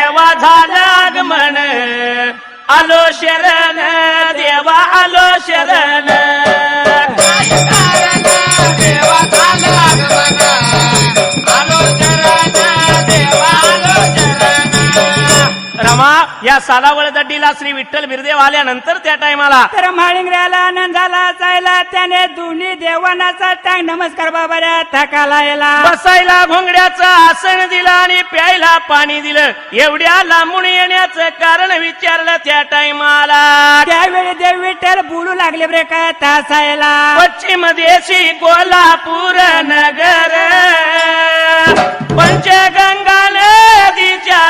देवा झालं आगमन आलो शरण देवा आलो शरण देवा झालं आगमन आलो शरण देवा आलो शरण रमा या सालावळ दड्डीला श्री विठ्ठल बिरदेव आल्यानंतर त्या टायमाला तर माळिंगऱ्याला आनंद झाला जायला त्याने दोन्ही देवानाचा टांग नमस्कार बाबाऱ्या थकाला याला बसायला घोंगड्याचं आसन दिलं आणि प्यायला पाणी दिलं एवढ्या लांबून येण्याचं कारण विचारलं त्या टायमाला त्यावेळी देव विठ्ठल बोलू लागले बरे काय तासायला पश्चिम देशी कोल्हापूर नगर पंचगंगा नदीच्या